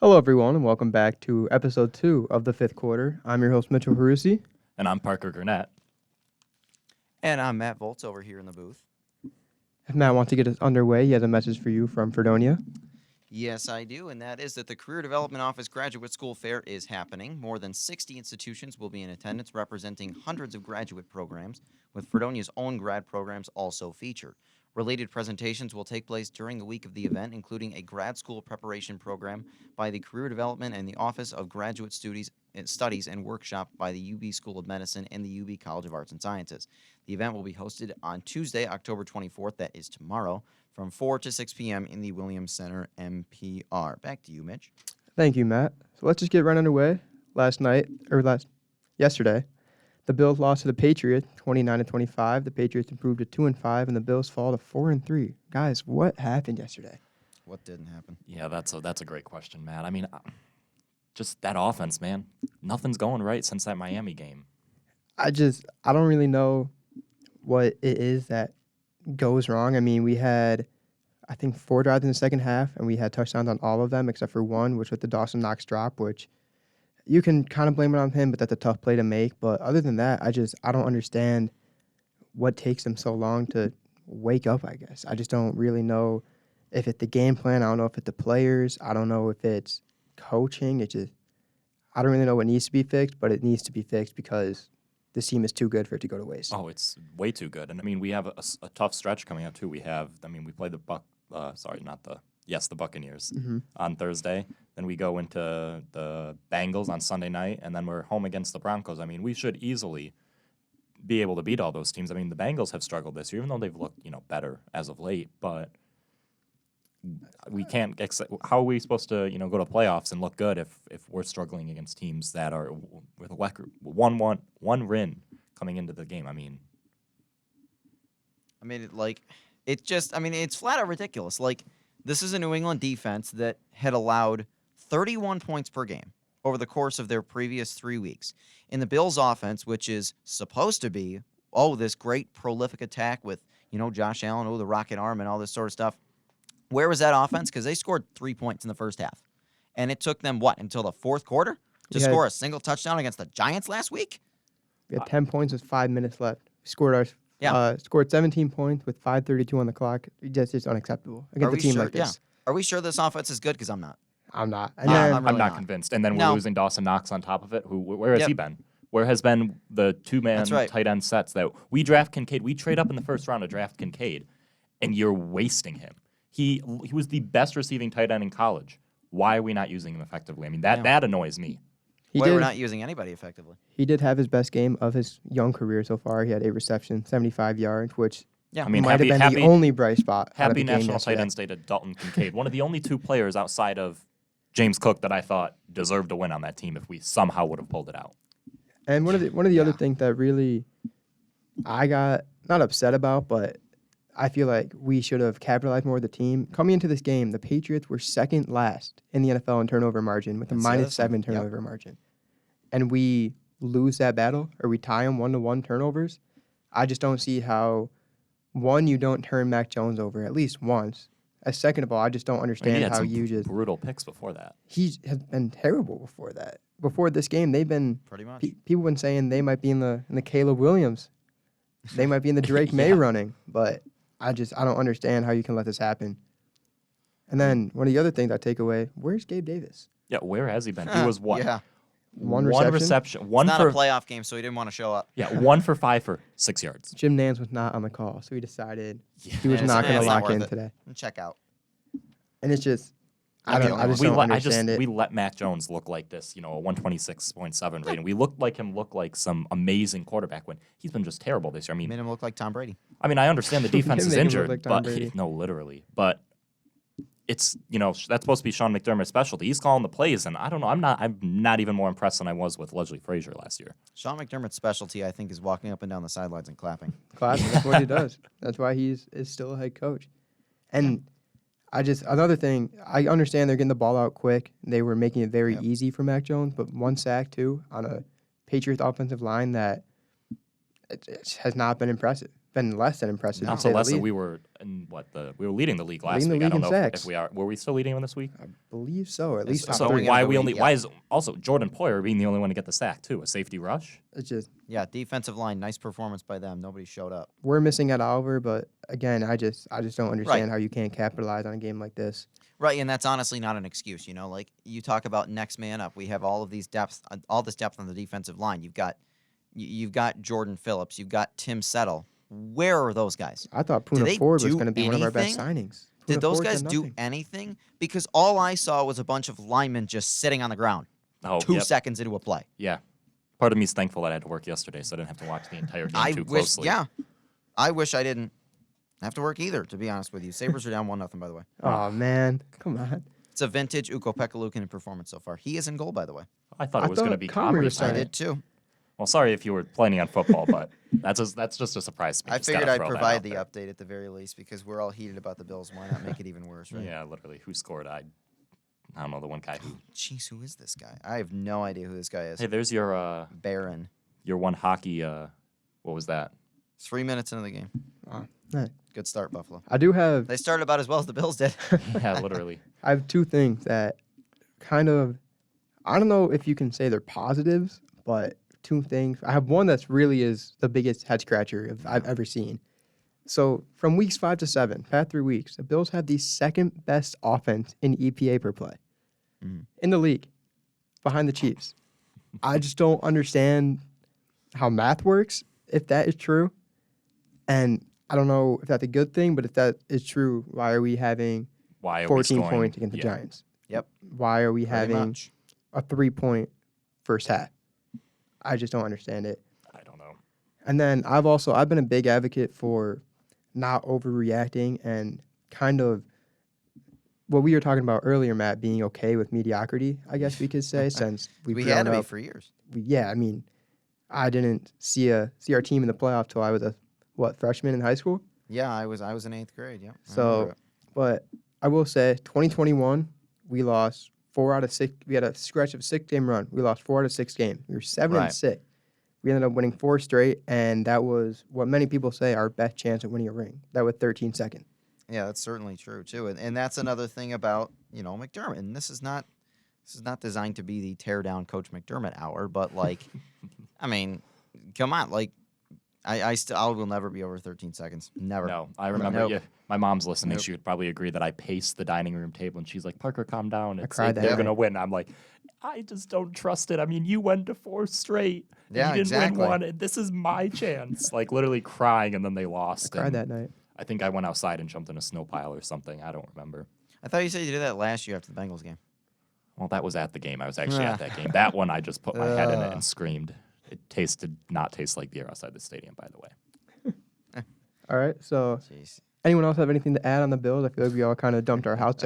Hello, everyone, and welcome back to episode 2 of the fifth quarter. I'm your host, Mitch Horucy. And I'm Parker Gurnett. And I'm Matt Volz over here in the booth. If Matt wants to get us underway, he has a message for you from Fredonia. Yes, I do, and that is that the Career Development Office Graduate School Fair is happening. More than 60 institutions will be in attendance, representing hundreds of graduate programs, with Fredonia's own grad programs also featured. Related presentations will take place during the week of the event, including a grad school preparation program by the Career Development and the Office of Graduate Studies and workshop by the UB School of Medicine and the UB College of Arts and Sciences. The event will be hosted on Tuesday, October 24th, that is tomorrow, from 4 to 6 p.m. in the Williams Center, MPR. Back to you, Mitch. Thank you, Matt. So let's just get right underway. Yesterday, the Bills lost to the Patriots 29-25. The Patriots improved to 2-5, and the Bills fall to 4-3. Guys, what happened yesterday? What didn't happen? Yeah, that's a great question, Matt. I mean, just that offense, man. Nothing's going right since that Miami game. I don't really know what it is that goes wrong. I mean, we had, I think, 4 drives in the second half, and we had touchdowns on all of them except for one, which was the Dawson Knox drop, which you can kind of blame it on him, but that's a tough play to make. But other than that, I don't understand what takes them so long to wake up, I guess. I just don't really know if it's the game plan. I don't know if it's the players. I don't know if it's coaching. I don't really know what needs to be fixed, but it needs to be fixed because this team is too good for it to go to waste. Oh, it's way too good. And, I mean, we have a tough stretch coming up, too. We play the Buccaneers on Thursday. Then we go into the Bengals on Sunday night, and then we're home against the Broncos. I mean, we should easily be able to beat all those teams. I mean, the Bengals have struggled this year, even though they've looked, better as of late. But we can't. How are we supposed to, go to playoffs and look good if we're struggling against teams that are with a record 1-1 win coming into the game? I mean, it's flat out ridiculous. Like, this is a New England defense that had allowed 31 points per game over the course of their previous 3 weeks. In the Bills' offense, which is supposed to be, this great prolific attack with, Josh Allen, the rocket arm and all this sort of stuff. Where was that offense? Because they scored 3 points in the first half. And it took them, until the fourth quarter to score a single touchdown against the Giants last week? We had 10 points with 5 minutes left. We scored 17 points with 5:32 on the clock. It's unacceptable against a team like this. Yeah. Are we sure this offense is good? Because I'm not. I'm not. And I'm really not convinced. And then we're losing Dawson Knox on top of it. Where has he been? Where has been the two-man tight end sets that we draft Kincaid? We trade up in the first round to draft Kincaid, and you're wasting him. He was the best receiving tight end in college. Why are we not using him effectively? I mean, that annoys me. We're not using anybody effectively. He did have his best game of his young career so far. He had 8 receptions, 75 yards, which might have been the only bright spot. Happy National Tight End Day to Dalton Kincaid, one of the only 2 players outside of James Cook that I thought deserved to win on that team if we somehow would have pulled it out. And one of the other things that really I got not upset about, but I feel like we should have capitalized more of the team. Coming into this game, the Patriots were second last in the NFL in turnover margin with a -7 turnover margin. And we lose that battle, or we tie them 1-1 turnovers. I just don't see how, one, you don't turn Mac Jones over at least once. Second of all, I just don't understand how you just... brutal picks before that. He has been terrible before that. Before this game, they've been... Pretty much. People have been saying they might be in the Caleb Williams. They might be in the Drake May running, but... I don't understand how you can let this happen. And then one of the other things I take away, where's Gabe Davis? Yeah, where has he been? He was what? Yeah. One reception. It's not a playoff game, so he didn't want to show up. Yeah, 1 for 5 for 6 yards. Jim Nance was not on the call, so he decided he was not going to lock in today. Check out. And it's just, I just don't understand it. We let Mac Jones look like this, a 126.7 rating. We looked like some amazing quarterback when he's been just terrible this year. I mean, made him look like Tom Brady. I mean, I understand the defense is injured, like but no, literally. But it's that's supposed to be Sean McDermott's specialty. He's calling the plays, and I don't know. I'm not even more impressed than I was with Leslie Frazier last year. Sean McDermott's specialty, I think, is walking up and down the sidelines and clapping. That's what he does. That's why is still a head coach. And another thing, I understand they're getting the ball out quick. They were making it very easy for Mac Jones, but 1 sack, too, on a Patriots offensive line that it has not been impressive. been less than impressive. Not to so say the less that least. we were leading the league last Leading the week. I league don't in know sacks. were we still leading them this week? I believe so, or at least top So going three. into why the we week, only yeah. why is also Jordan Poyer being the only one to get the sack too? A safety rush? It's just Yeah, defensive line, nice performance by them. Nobody showed up. we're missing at Oliver, but again, I just don't understand how you can't capitalize on a game like this. Right, and that's honestly not an excuse. You know, like you talk about next man up. We have all of these depth, all this depth on the defensive line. You've got Jordan Phillips. You've got Tim Settle. Where are those guys? I thought Did Puna they Ford was do going to be one of our best anything? signings. Did Puna those Ford guys did do nothing. anything? Because all I saw was a bunch of linemen just sitting on the ground. Oh, 2 yep. seconds into a play. Yeah. Part of me is thankful that I had to work yesterday, so I didn't have to watch the entire game too closely. I wish I didn't have to work either, to be honest with you. Sabres are down 1-0, by the way. Oh man, come on! It's a vintage Ukko Pekkalukin performance so far. He is in goal, by the way. I thought I it was going to thought be Comrie was Comrie. I Right. did too. Well, sorry if you were planning on football, but that's just a surprise to me. I Just gotta figured I'd throw that provide out the there. update at the very least because we're all heated about the Bills. Why not make it even worse, right? Yeah, literally. Who scored? I don't know, the one guy who. Jeez, who is this guy? I have no idea who this guy is. Hey, there's your Barron. one hockey. What was that? 3 minutes into the game. Hey, Good start, Buffalo. I do have They started about as well as the Bills did. Yeah, literally. I have two things that kind of I don't know if you can say they're positives, but two things. I have one that's really is the biggest head scratcher I've ever seen. So from weeks 5 to 7, past 3 weeks, the Bills have the second best offense in EPA per play in the league, behind the Chiefs. I just don't understand how math works, if that is true. And I don't know if that's a good thing, but if that is true, why are we having Why are we 14 scoring? points against the Yeah. Giants? Yep. Why are we Pretty having much. a 3-point first half? I just don't understand it. I don't know. And then I've been a big advocate for not overreacting and kind of what we were talking about earlier, Matt, being okay with mediocrity, I guess we could say, since We had to be up. for years. I mean, I didn't see our team in the playoff till I was a freshman in high school. Yeah, I was in 8th grade. Yeah. I remember So, it. but I will say, 2021, we lost 4 out of 6. We had a stretch of 6-game run. We lost 4 out of 6 games. We were 7-6. We ended up winning 4 straight, and that was what many people say our best chance at winning a ring. That was 13 seconds. Yeah, that's certainly true too, and that's another thing about McDermott. And this is not designed to be the tear down Coach McDermott hour, but like, I mean, come on, like, I will never be over 13 seconds. Never. No, I remember. Nope. Yeah, my mom's listening. Nope. She would probably agree that I paced the dining room table, and she's like, "Parker, calm down. It's cried they're that gonna night. win." I'm like, I just don't trust it. I mean, you went to 4 straight. And Yeah, you didn't exactly. win one. And this is my chance. Like literally crying, and then they lost. I cried and that night. I think I went outside and jumped in a snow pile or something. I don't remember. I thought you said you did that last year after the Bengals game. Well, that was at the game. I was actually at that game. That one, I just put my head in it and screamed. It did not taste like beer outside the stadium, by the way. All right, so Jeez. anyone else have anything to add on the Bills? I feel like we all kind of dumped our hearts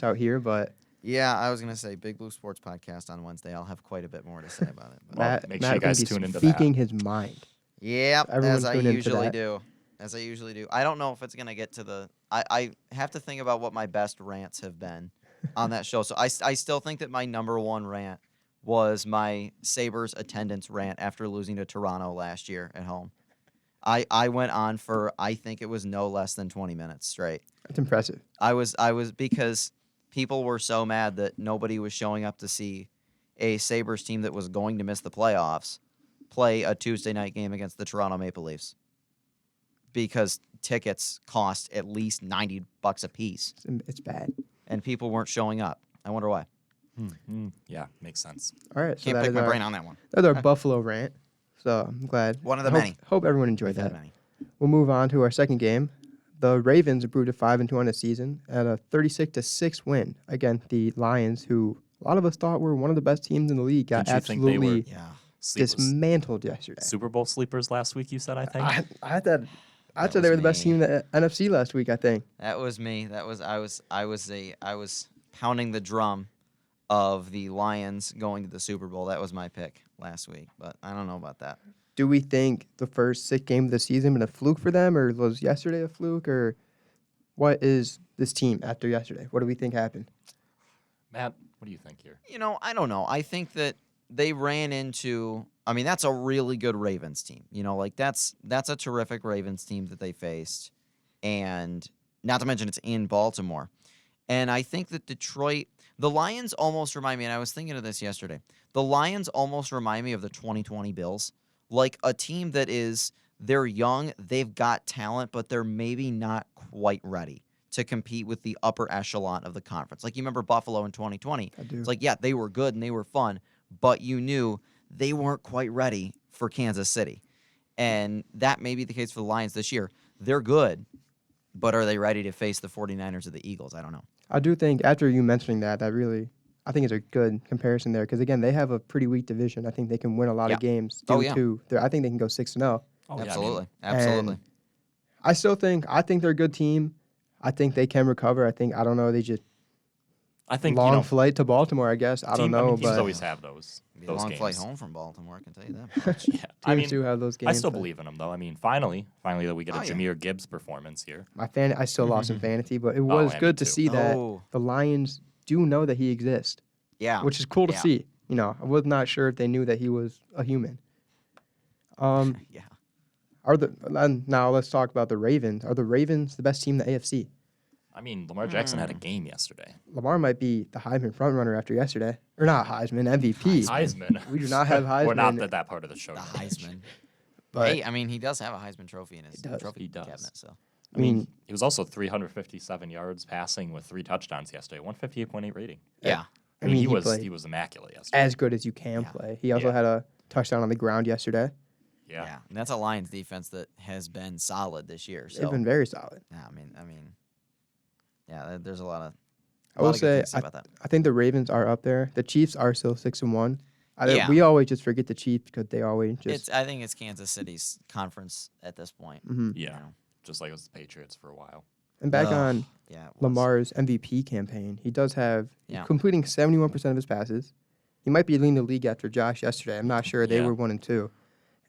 out here, but Yeah, I was gonna say Big Blue Sports Podcast on Wednesday. I'll have quite a bit more to say about it. But Well, Matt, make Matt sure you gonna guys be tune into speaking that. his mind. Yep, Everyone as I tune into usually that. do. As I usually do. I don't know if it's gonna get to the. I have to think about what my best rants have been on that show. So I still think that my number one rant was my Sabres attendance rant after losing to Toronto last year at home. I went on for I think it was no less than 20 minutes straight. It's impressive. I was because people were so mad that nobody was showing up to see a Sabres team that was going to miss the playoffs play a Tuesday night game against the Toronto Maple Leafs because tickets cost at least $90 a piece It's bad. and people weren't showing up. I wonder why. Yeah, makes sense. All right, so Can't that pick is my our, brain on that one. that's our Buffalo rant. So I'm glad. One of the I hope, many. Hope everyone enjoyed We've had that. many. We'll move on to our second game. The Ravens improved to 5-2 on the season at a 36-6 win against the Lions, who a lot of us thought were one of the best teams in the league. Got Didn't you think they were absolutely Yeah. dismantled yesterday. Super Bowl sleepers last week, you said, I think? I thought That they were was the best me. team in the NFC last week. I think. That was me. I was pounding the drum of the Lions going to the Super Bowl. That was my pick last week, but I don't know about that. Do we think the first 6 games of the season been a fluke for them, or was yesterday a fluke, or what is this team after yesterday? What do we think happened? Matt, what do you think here? I don't know. I think that they ran into I mean, that's a really good Ravens team. You know, like that's a terrific Ravens team that they faced. And not to mention it's in Baltimore. And I think that the Lions almost remind me, and I was thinking of this yesterday, the Lions almost remind me of the 2020 Bills. Like a team that they're young, they've got talent, but they're maybe not quite ready to compete with the upper echelon of the conference. Like you remember Buffalo in 2020. I do. It's like, yeah, they were good and they were fun, but you knew they weren't quite ready for Kansas City. And that may be the case for the Lions this year. They're good, but are they ready to face the 49ers or the Eagles? I don't know. I do think after you mentioning that really, I think it's a good comparison there because again, they have a pretty weak division. I think they can win a lot of games. Oh, yeah. I think they can go 6-0. Oh, Absolutely. Yeah, Absolutely. And I think they're a good team. I think they can recover. I don't know. They just I think long flight to Baltimore. I guess I don't know, teams but always have those. Be a Those long games. flight home from Baltimore, I can tell you that much. Yeah, I teams mean, do have those games. I still but believe in them though. I mean, finally that we get a Oh, yeah. Jahmyr Gibbs performance here. I still lost in fantasy, but it was yeah, me good to too. see that Oh, the Lions do know that he exists, yeah. which is cool to Yeah. see. You know, I was not sure if they knew that he was a human. Yeah. Now let's talk about the Ravens. Are the Ravens the best team in the AFC? I mean, Lamar Jackson had a game yesterday. Lamar might be the Heisman frontrunner after yesterday, or not Heisman MVP. Heisman. We do not have We're not Heisman, that part of the show. The yet. Heisman. but Hey, I mean, he does have a Heisman Trophy in his He does. trophy He does. cabinet. So I mean, he was also 357 yards passing with 3 touchdowns yesterday. 158.8 rating. yeah, I mean, he played was immaculate yesterday. as good as you can Yeah. play. He also Yeah. had a touchdown on the ground yesterday. Yeah. And that's a Lions defense that has been solid this year. They've So been very solid. yeah, I mean, yeah. There's a lot of. I will lot of good say, things to about that. I think the Ravens are up there. The Chiefs are still 6-1. Yeah. We always just forget the Chiefs because they always just. I think it's Kansas City's conference at this point. Mhm. Yeah. You know. Just like it was the Patriots for a while. And back Ugh, on yeah, it was. Lamar's MVP campaign, he does have Yeah. completing 71% of his passes. He might be leading the league after Josh yesterday. I'm not sure. They Yeah. were 1 and 2,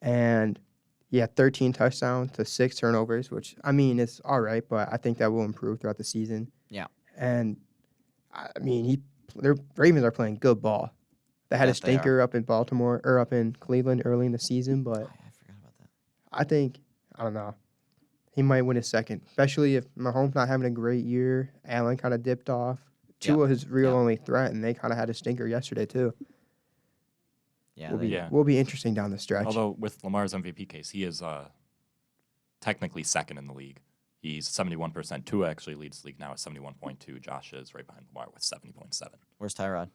and he had 13 touchdowns to 6 turnovers, which I mean it's all right, but I think that will improve throughout the season. Yeah. And I mean their Ravens are playing good ball. They had Yes, a they are. stinker up in Baltimore or up in Cleveland early in the season, but I forgot about that. I don't know. He might win his second, especially if Mahomes not having a great year. Allen kind of dipped off. Yep. Tua his real Yep. only threat, and they kind of had a stinker yesterday too. Yeah, Will be interesting down the stretch. Although with Lamar's MVP case, he is technically second in the league. He's 71%. Tua actually leads the league now at 71.2. Josh is right behind Lamar with 70.7. Where's Tyrod?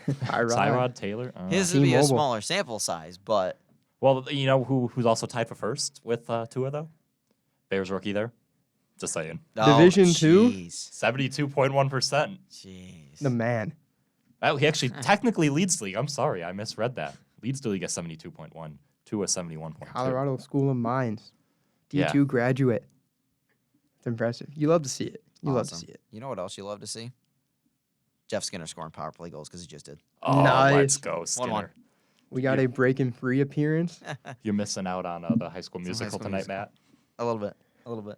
Tyrod Taylor. His would be a T-Mobile. smaller sample size, but Well, you know who's also tied for first with Tua though? Bears rookie there. Just saying. Division two? Jeez. 72.1%. Jeez. The man. Oh, he actually technically leads the league. I'm sorry, I misread that. Leads the league at 72.1. Tua 71.2. Colorado School of Mines. D2 graduate. It's impressive. You love to see it. You love to Awesome. see it. You know what else you love to see? Jeff Skinner scoring power play goals because he just did. Oh, Nice. let's go, Skinner. 1-1. We got a breaking free appearance. You're missing out on the High School Some High Musical School tonight, Musical. Matt. A little bit. A little bit.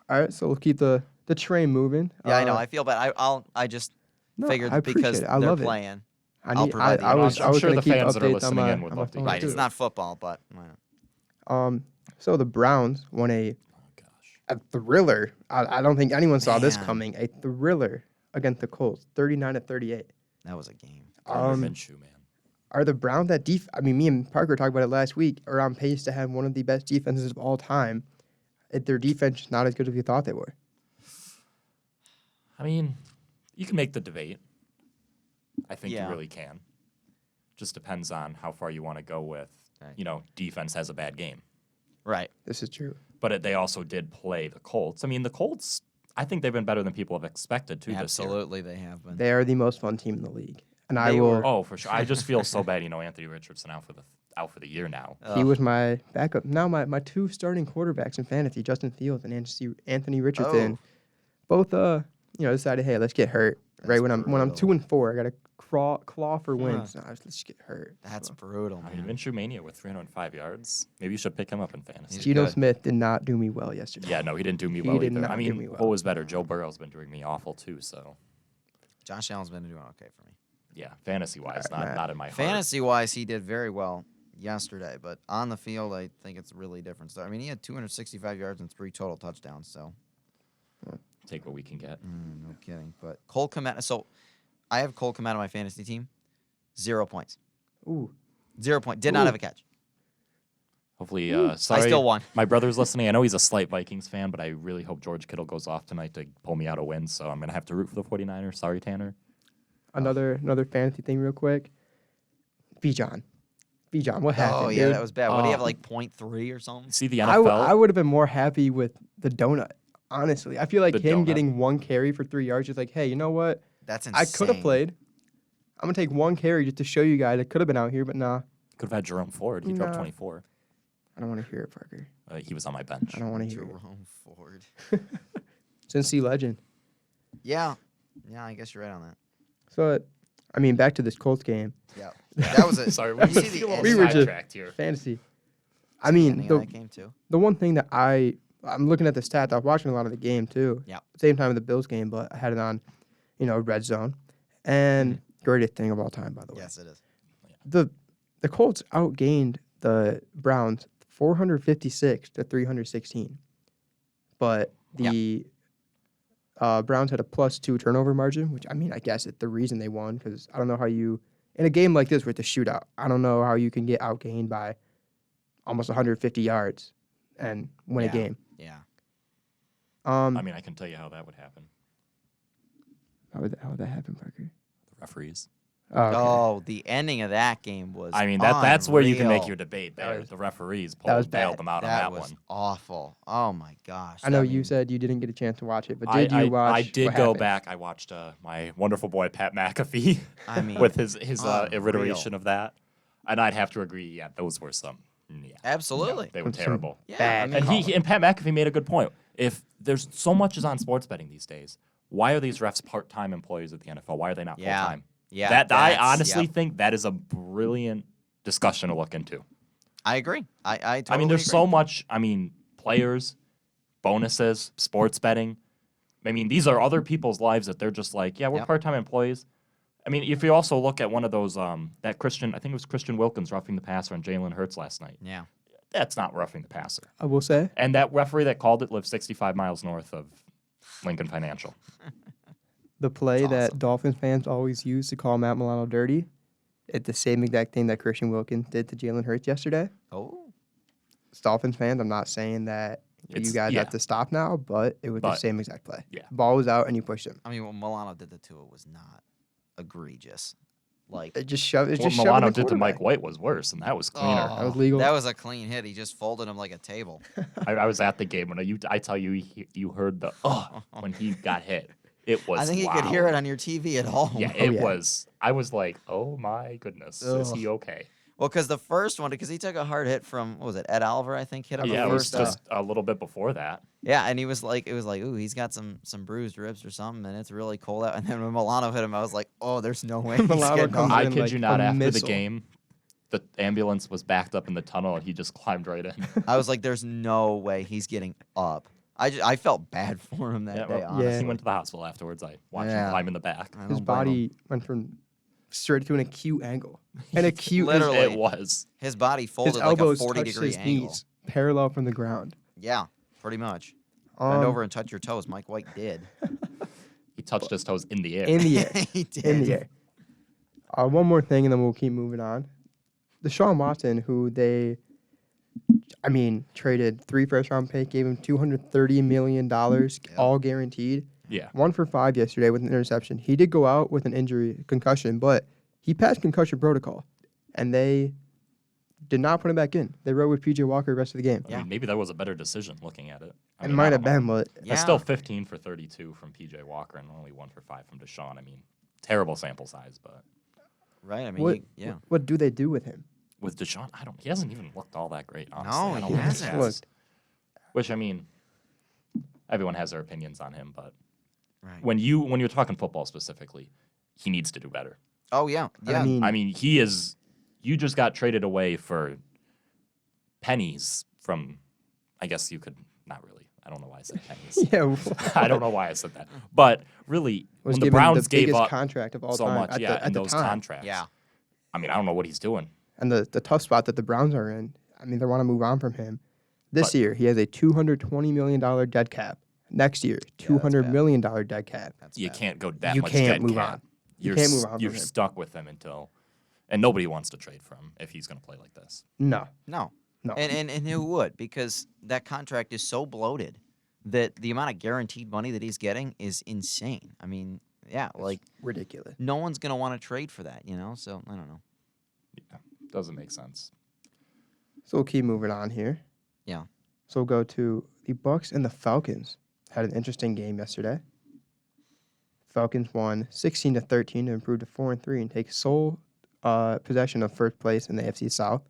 All right, so we'll keep the train moving. Yeah, I know. I feel bad. I just No, figured I appreciate because it. I they're love it. playing. I I'll provide the was I'm sure gonna the keep fans that are updates on listening my, in would on my love to phone hear Right. too. It's not football, but So the Browns won a Oh, gosh. thriller. I don't think anyone saw this Man. coming. A thriller against the Colts, 39-38. that was a game. Gardner Minshew, man. Are the Browns that I mean, me and Parker talked about it last week, are on pace to have one of the best defenses of all time. If their defense is not as good as we thought they were. I mean, you can make the debate. I think Yeah. you really can. Just depends on how far you want to go with, Right. defense has a bad game. Right. This is true. But they also did play the Colts. I mean, the Colts, I think they've been better than people have expected, too, this year. Absolutely, they have been. They are the most fun team in the league. And I They will. were- Oh, for sure. I just feel so bad, Anthony Richardson out for the year now. He was my backup. Now my two starting quarterbacks in fantasy, Justin Fields and Anthony Richardson, both decided, hey, let's get hurt. That's right when I'm brutal. 2-4, I got to claw for wins. No, let's get hurt. That's So, brutal, I mean, man. Minshew Mania with 305 yards. Maybe you should pick him up in fantasy. He's Geno good. Smith did not do me well yesterday. Yeah, no, he didn't do me He well did either. not I do mean, me well. what was better? Joe Burrow's been doing me awful, too, so. Josh Allen's been doing okay for me. Yeah, fantasy-wise, All right, Matt. not in my heart. Fantasy-wise, he did very well. yesterday, but on the field, I think it's really different. So, I mean, he had 265 yards and 3 total touchdowns. So, Take what we can get. no kidding. But Cole Kmet. So, I have Cole Kmet on my fantasy team. 0 points. Ooh. 0 point. Did not have a catch. Hopefully, I sorry. still won. My brother's listening. I know he's a slight Vikings fan, but I really hope George Kittle goes off tonight to pull me out a win. So I'm going to have to root for the 49ers. Sorry, Tanner. Another fantasy thing real quick. Bijan, what happened, Oh, yeah, dude? that was bad. What do you have, like 0.3 or something? See the I NFL? would have been more happy with the donut, honestly. I feel like The him donut. getting 1 carry for 3 yards is like, hey, you know what? That's insane. I could have played. I'm going to take 1 carry just to show you guys I could have been out here, but nah. Could have had Jerome Ford. He dropped Nah. 24. I don't want to hear it, Parker. He was on my bench. I don't want to hear it. Jerome Ford. Cincy legend. Yeah. Yeah, I guess you're right on that. So, I mean, back to this Colts game. Yeah. That was it. Sorry, You see the we were just- sidetracked here. Fantasy. I mean, ending of that game, too. the one thing that I'm looking at the stats. I was watching a lot of the game too. Yep. Same time of the Bills game, but I had it on, Red Zone, and greatest thing of all time, by the way. Yes, it is. The Colts outgained the Browns 456 to 316, but the Browns had a +2 turnover margin, which I mean, I guess it's the reason they won because I don't know how you in a game like this with the shootout. I don't know how you can get outgained by almost 150 yards and win a game. Yeah. I mean, I can tell you how that would happen. How would that happen, Parker? The referees. Oh, okay. Oh, the ending of that game was I mean, that's where you can make unreal. your debate That there. was- The referees was bailed bad. them out on That that was one. awful. Oh, my gosh. I know That you mean- said you didn't get a chance to watch it, but did you watch? I did what go happened? back. I watched my wonderful boy Pat McAfee I mean, with his unreal. iteration of that, and I'd have to agree. Yeah, those were some. Yeah, Absolutely. they were Some terrible. Yeah, bad I mean, And Pat McAfee made a good point. If there's so much is on sports betting these days, why are these refs part-time employees at the NFL? Why are they not Yeah. full-time? yeah, I that's- honestly yep. think that is a brilliant discussion to look into. I agree. I totally I mean, there's agree. so much. I mean, players, bonuses, sports betting. I mean, these are other people's lives that they're just like, yeah, we're Yep. part-time employees. I mean, if you also look at one of those, that Christian, I think it was Christian Wilkins roughing the passer on Jalen Hurts last night. Yeah. That's not roughing the passer. I will say And that referee that called it lives 65 miles north of Lincoln Financial. the play That's that awesome. Dolphins fans always use to call Matt Milano dirty. It's the same exact thing that Christian Wilkins did to Jalen Hurts yesterday. Oh. As Dolphins fans, I'm not saying that you It's- guys yeah. have to stop now, but it was the But- same exact play. Yeah. Ball was out and you pushed him. I mean, what Milano did to Tua was not egregious. Like, It just shoved. It's What just shoving Milano the did to Mike quarterback. White was worse, and that was cleaner. Oh, That was legal. That was a clean hit. He just folded him like a table. I was at the game when I tell you, you heard the when he got hit. It was. I think you loud. could hear it on your TV at home. Yeah, Oh, it yeah. was. I was like, oh my goodness, is Ugh. he okay? Well, because the first one, because he took a hard hit from, what was it, Ed Oliver, I think, hit him Yeah, the it was first. just a little bit before that. Yeah, and he was like, it was like, ooh, he's got some bruised ribs or something, and it's really cold out. And then when Milano hit him, I was like, oh, there's no way he's Milano getting comes off. I in kid like you not. a After missile. the game, the ambulance was backed up in the tunnel, and he just climbed right in. I was like, there's no way he's getting up. I felt bad for him that Yeah, day, well, honestly. He went to the hospital afterwards. I watched Yeah. him climb in the back. I His don't blame him. body went from straight to an acute angle. An acute. Literally. It was. His body His folded like a elbows 40 touched degree his angle. knees, parallel from the ground. Yeah, pretty much. Bend Um, over and touch your toes. Mike White did. He touched his toes in the air. in the air. he did. In the air. One more thing, and then we'll keep moving on. Deshaun Watson, who they, traded 3 first-round picks, gave him $230 million, all guaranteed. Yeah. 1 for 5 yesterday with an interception. He did go out with an injury, concussion, but he passed concussion protocol, and they did not put him back in. They rode with P.J. Walker the rest of the game. I mean, maybe that was a better decision looking at it. It might have been, but Yeah. That's still 15 for 32 from P.J. Walker and only 1 for 5 from Deshaun. I mean, terrible sample size, but Right? I mean, what, yeah. what do they do with him? with Deshaun, he hasn't even looked all that great, honestly. No, I he don't think hasn't. has. Which, I mean, everyone has their opinions on him, but Right. when you're talking football specifically, he needs to do better. Oh, yeah. Yeah. I mean, He is. You just got traded away for pennies from. I guess you could not really. I don't know why I said pennies. yeah, I don't know why I said that. But really, was when the given Browns the gave biggest up contract of all so time much, at yeah, the, in at the those time. contracts. yeah. I mean, I don't know what he's doing. And the tough spot that the Browns are in, I mean, they want to move on from him. This But- year, he has a $220 million dead cap. Next year, $200 bad. million dead cap. That's You bad. can't go that You much can't dead move cap. on. You can't move on You're from him. stuck with him until, and nobody wants to trade for him if he's going to play like this. No. No. No. And who would? Because that contract is so bloated that the amount of guaranteed money that he's getting is insane. I mean, yeah, like Ridiculous. no one's going to want to trade for that, you know? So, I don't know. Yeah, doesn't make sense. So we'll keep moving on here. Yeah. So we'll go to the Bucks and the Falcons. Had an interesting game yesterday. Falcons won 16-13 to improve to 4-3 and take sole possession of first place in the AFC South.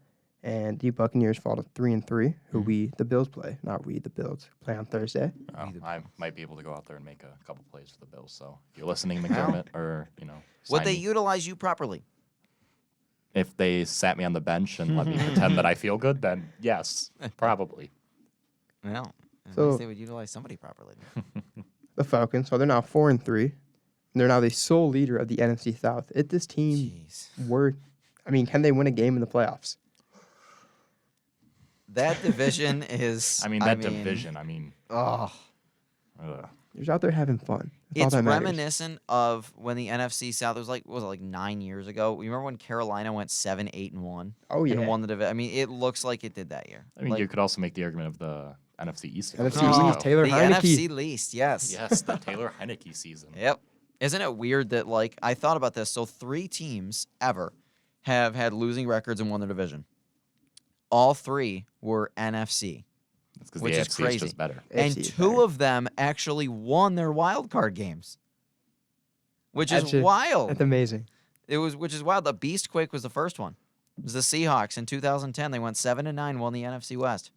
And the Buccaneers fall to 3-3, who the Bills play. Not we, the Bills play on Thursday. I might be able to go out there and make a couple plays for the Bills. So if you're listening, McDermott, or Would sign they me. utilize you properly? If they sat me on the bench and let me pretend that I feel good, then yes, probably. Well, at So- least they would utilize somebody properly. The Falcons, so they're now 4-3. And they're now the sole leader of the NFC South. If this team Jeez. can they win a game in the playoffs? That division is. Division. Oh, Ugh. They're just out there having fun. That's all it's that matters. reminiscent of when the NFC South was like 9 years ago. You remember when Carolina went 7-8-1 Oh, yeah. and won the division? I mean, it looks like it did that year. Like, You could also make the argument of the NFC East. a NFC couple years East, ago. Taylor the Heineke. NFC least, yes. Yes, the Taylor Heineke season. Yep. Isn't it weird that I thought about this? So 3 teams ever have had losing records and won their division. All 3 were NFC. That's because Which the is AFC crazy. is just better. And AFC is 2 better. of them actually won their wild card games. Which is That's just- wild. That's amazing. Which is wild. The Beastquake was the first one. It was the Seahawks in 2010. They went 7-9, won the NFC West.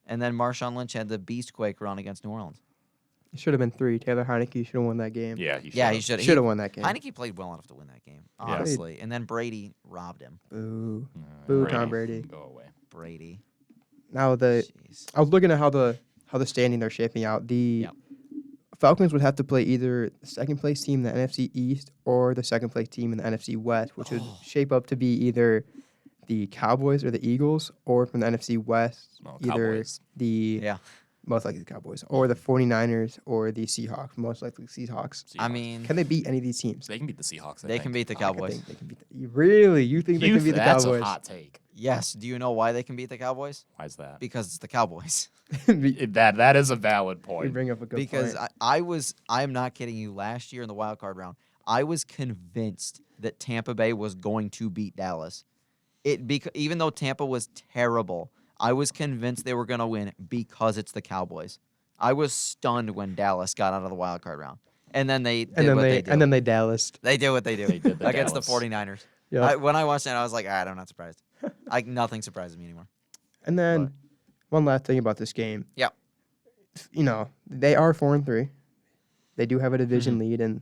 And then Marshawn Lynch had the Beastquake run against New Orleans. It should have been 3. Taylor Heineke should have won that game. Yeah, he should. Yeah, he should Should have won that game. Heineke played well enough to win that game, Yeah. honestly. And then Brady robbed him. Boo. Boo, Tom Brady. Go away. Brady. Now Jeez. I was looking at how the standing they're shaping out. The Yep. Falcons would have to play either the second place team in the NFC East or the second place team in the NFC West, which would shape up to be either the Cowboys or the Eagles, or from the NFC West, No, either Cowboys. the Yeah. most likely the Cowboys or the 49ers or the Seahawks, most likely Seahawks. I Seahawks. mean, Can they beat any of these teams? They can beat the Seahawks. I they think. can beat the I Cowboys. think they can beat really? You think they can beat the That's Cowboys? a hot take. Yes. Do you know why they can beat the Cowboys? Why is that? Because it's the Cowboys. That is a valid You point. bring up a good Because point. I'm not kidding you, last year in the wild card round, I was convinced that Tampa Bay was going to beat Dallas. Even though Tampa was terrible, I was convinced they were going to win because it's the Cowboys. I was stunned when Dallas got out of the wild card round. And then they did what they do. and then they Dallas. They did what they do They did the against Dallas. the 49ers. Yeah. When I watched that, I was like, I'm not surprised. Nothing surprises me anymore. And then one last thing about this game. Yep. They are 4-3. They do have a division Mm-hmm. lead and,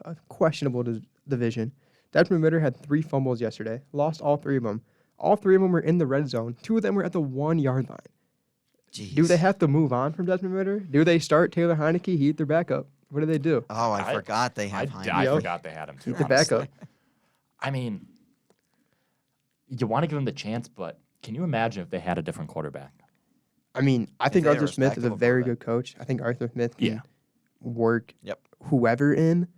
a questionable division. Desmond Ritter had 3 fumbles yesterday, lost all 3 of them. All 3 of them were in the red zone. 2 of them were at the 1-yard line. Jeez. Do they have to move on from Desmond Ritter? Do they start Taylor Heineke, heat their backup? What do they do? Oh, I I- forgot they have I Heineke. forgot they had him too. Keep the backup. honestly. I mean, you want to give him the chance, but can you imagine if they had a different quarterback? I mean, I think they had a Arthur Smith is a respectable very quarterback. good coach. I think Arthur Smith can Yeah. work Yep. whoever in.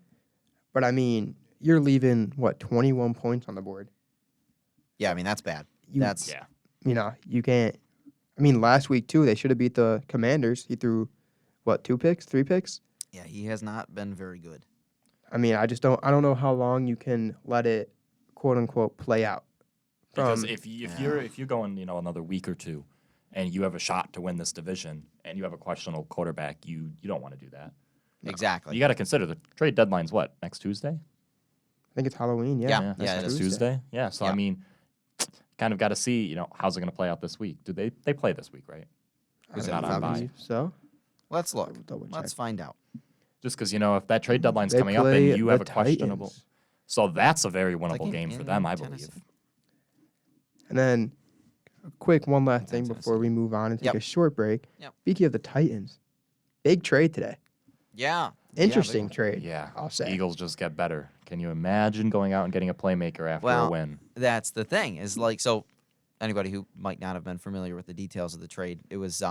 But, I mean, you're leaving, 21 points on the board. Yeah, I mean, that's bad. You- That's Yeah. You can't. I mean, last week, too, they should have beat the Commanders. He threw, 2 picks, 3 picks? Yeah, he has not been very good. I mean, I don't know how long you can let it, quote unquote, play out. Because From- if you're going another week or two, and you have a shot to win this division, and you have a questionable quarterback, you don't want to do that. Exactly. You got to consider the trade deadline's what, next Tuesday? I think it's Halloween, yeah. Yeah. That's it next is. Tuesday. Yeah. So Yeah. I mean, kind of got to see how's it going to play out this week. Do they play this week, right? Is it it not on bye? believe so. Let's look. Double check. Let's find out. Just because if that trade deadline's They coming up, play then you the have a questionable. Titans. So that's a very winnable game game for in them, I Tennessee. believe. And then, a quick one last thing Tennessee. before we move on and take Yep. a short break. Yep. Speaking of the Titans, big trade today. Yeah. Interesting one. trade. Yeah, I'll say. Eagles just get better. Can you imagine going out and getting a playmaker after Well, a win? That's the thing. Is like so. Anybody who might not have been familiar with the details of the trade, it was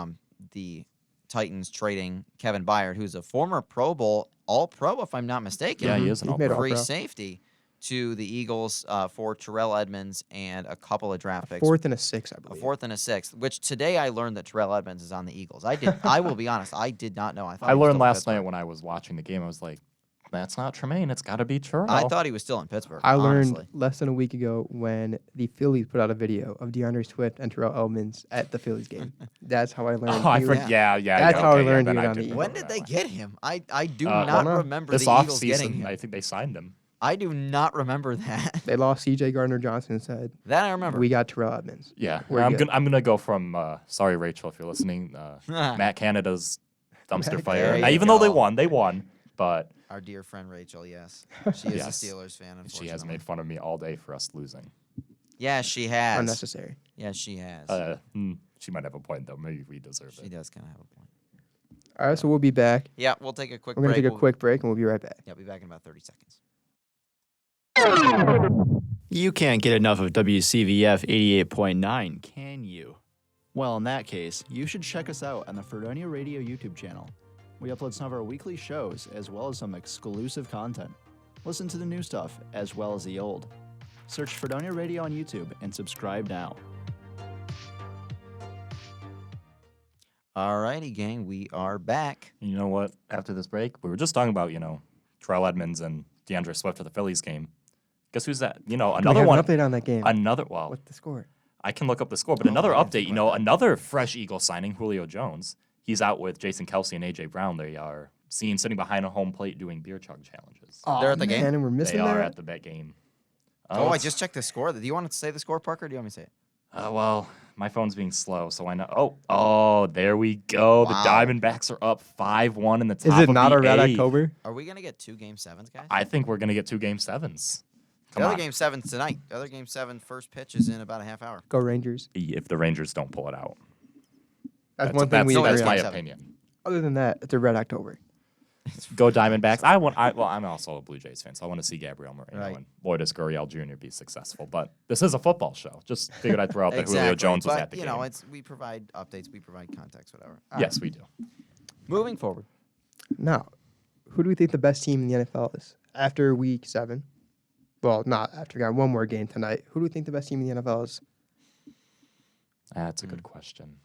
the Titans trading Kevin Byard, who's a former Pro Bowl All-Pro, if I'm not mistaken. Yeah, he Mhm. is an He's made all-pro. free All-Pro. safety to the Eagles for Terrell Edmonds and a couple of draft picks. 4th and a 6th, I A believe. 4th and a 6th, which today I learned that Terrell Edmonds is on the Eagles. I will be honest, I did not know. I thought I he was learned still in last night Pittsburgh. when I was watching the game. I was like, that's not Tremaine. It's got to be Terrell. I thought he was still in Pittsburgh. I learned honestly. less than a week ago when the Phillies put out a video of DeAndre Swift and Terrell Edmonds at the Phillies game. That's how I learned. Oh, I he was- forgot. Yeah. That's how I okay, learned then he was I on the did Eagles. When remember did that they one. get him? I do I not don't know. remember This the Eagles getting off-season, him. I think they signed him. I do not remember that. They lost C.J. Gardner-Johnson and said, That I remember. we got Terrell Edmonds. Yeah, We're I'm good. gonna go from sorry Rachel if you're listening. Matt Canada's dumpster Matt fire. Canada. Now, even though There you they won, but Our dear friend Rachel, yes. She is Yes. a Steelers fan, unfortunately. she has made fun of me all day for us losing. Yes, she has. Unnecessary. Yes, she has. She might have a point though. Maybe we deserve She it. does kind of have a point. All right, so we'll be back. Yeah, we'll take a quick We're going break. to take a quick break, and we'll be right back. Yeah, be back in about 30 seconds. You can't get enough of WCVF 88.9, can you? Well, in that case, you should check us out on the Fredonia Radio YouTube channel. We upload some of our weekly shows as well as some exclusive content. Listen to the new stuff as well as the old. Search Fredonia Radio on YouTube and subscribe now. Alrighty, gang, we are back. You know what? After this break, we were just talking about Terrell Edmonds and DeAndre Swift at the Phillies game. Guess who's that? Do we Another have one. an update on that game. Well, What's the score? I can look up the score, but another yeah, update. Another fresh Eagle signing, Julio Jones. He's out with Jason Kelsey and AJ Brown. They are seen sitting behind a home plate doing beer chug challenges. They're at the game? And we're missing They are that? at the bet game. Oh, I it's- just checked the score. Do you want to say the score, Parker, or do you want me to say it? Well, my phone's being slow, so I know. Oh, there we go. Wow. The Diamondbacks are up 5-1 in the top Is it of not the a red eighth. October? Are we going to get 2 Game 7s, guys? I think we're going to get 2 Game 7s. The other Game 7's tonight. The other Game 7 first pitch is in about a half hour. Go Rangers. If the Rangers don't pull it out. That's one thing we no, agree That's it's on. my Game 7. opinion. Other than that, it's a red October. Go Diamondbacks. I'm also a Blue Jays fan, so I want to see Gabriel Moreno Right. and Lourdes Gurriel Jr. be successful. But this is a football show. Just figured I'd throw out that Julio Jones was but, at the game. we provide updates, we provide context, whatever. Yes, we do. Moving forward. Now, who do we think the best team in the NFL is after Week 7? Well, not after. We got one more game tonight. Who do we think the best team in the NFL is? That's a good question.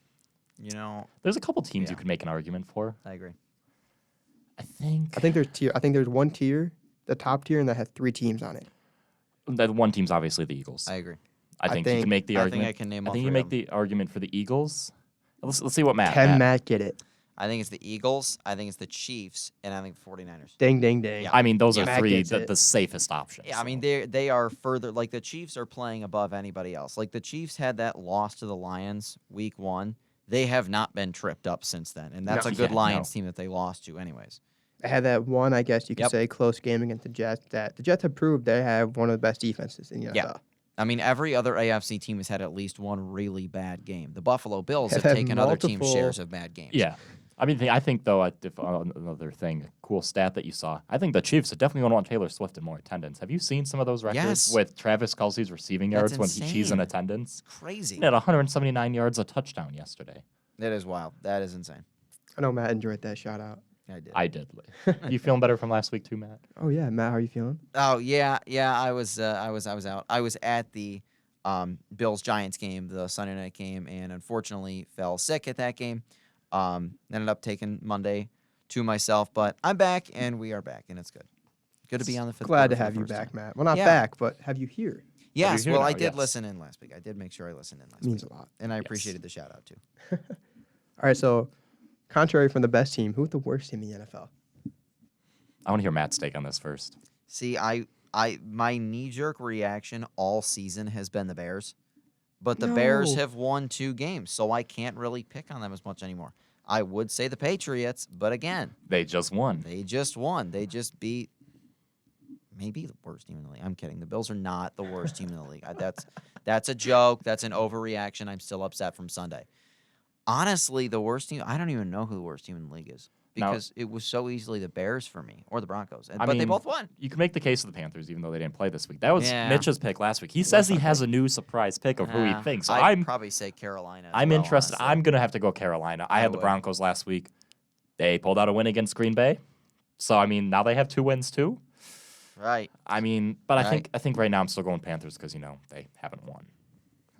There's a couple teams you Yeah. could make an argument for. I agree. I think there's one tier, the top tier, and that has 3 teams on it. that one team's obviously the Eagles. I agree. I think you think- can make the I argument. think I can name I all think you 3 make of them. the argument for the Eagles. Let's see what Matt. Can Matt get it? I think it's the Eagles, I think it's the Chiefs, and I think the 49ers. Ding, ding, ding. Yeah. I mean, those Yeah, are Matt 3 gets it. the safest options. Yeah, I mean they are further, like the Chiefs are playing above anybody else. Like the Chiefs had that loss to the Lions week 1. They have not been tripped up since then, and that's No. a good Yeah, Lions no. team that they lost to anyways. They had that one, I guess you could Yep. say, close game against the Jets. That the Jets have proved they have one of the best defenses in the NFL. Yeah. I mean, every other AFC team has had at least one really bad game. The Buffalo Bills have Have had taken other teams' multiple- shares of bad games. Yeah. I mean, I think though, if another thing, a cool stat that you saw, I think the Chiefs are definitely going to want Taylor Swift in more attendance. Have you seen some of those records Yes. with Travis Kelce's receiving That's yards when he's in insane. attendance? Crazy. He had 179 yards, a touchdown yesterday. That is wild. That is insane. I know Matt enjoyed that shout out. I did. I did. You feeling better from last week too, Matt? Oh yeah, Matt, how are you feeling? Oh yeah. I was out. I was at the Bills Giants game, the Sunday night game, and unfortunately fell sick at that game. Ended up taking Monday to myself, but I'm back and we are back, and it's good. Good to be on the fifth. Glad to quarter for have the you first back, time. Matt. Well, not Yeah. back, but have you here? Yes, here well, now, I did yes. listen in last week. I did make sure I listened in last Means week, a lot. and I appreciated the shout out too. All right, so contrary from the best team, who's the worst team in the NFL? I want to hear Matt's take on this first. See, my knee jerk reaction all season has been the Bears, but the Bears No. have won 2 games, so I can't really pick on them as much anymore. I would say the Patriots, but again, They just won. they just won. They just beat maybe the worst team in the league. I'm kidding. The Bills are not the worst team in the league. That's a joke. That's an overreaction. I'm still upset from Sunday. Honestly, the worst team, I don't even know who the worst team in the league is. because it was so easily the Bears for me or the Broncos. I But they mean, both won. You can make the case of the Panthers, even though they didn't play this week. That was Yeah. Mitch's pick last week. He says he has a new surprise pick of who he thinks. So I'd probably say Carolina. I'm well, interested. honestly. I'm going to have to go Carolina. I had the would. Broncos last week. They pulled out a win against Green Bay. So, I mean, now they have 2 wins, too. Right. I mean, but Right. I think right now I'm still going Panthers because, they haven't won.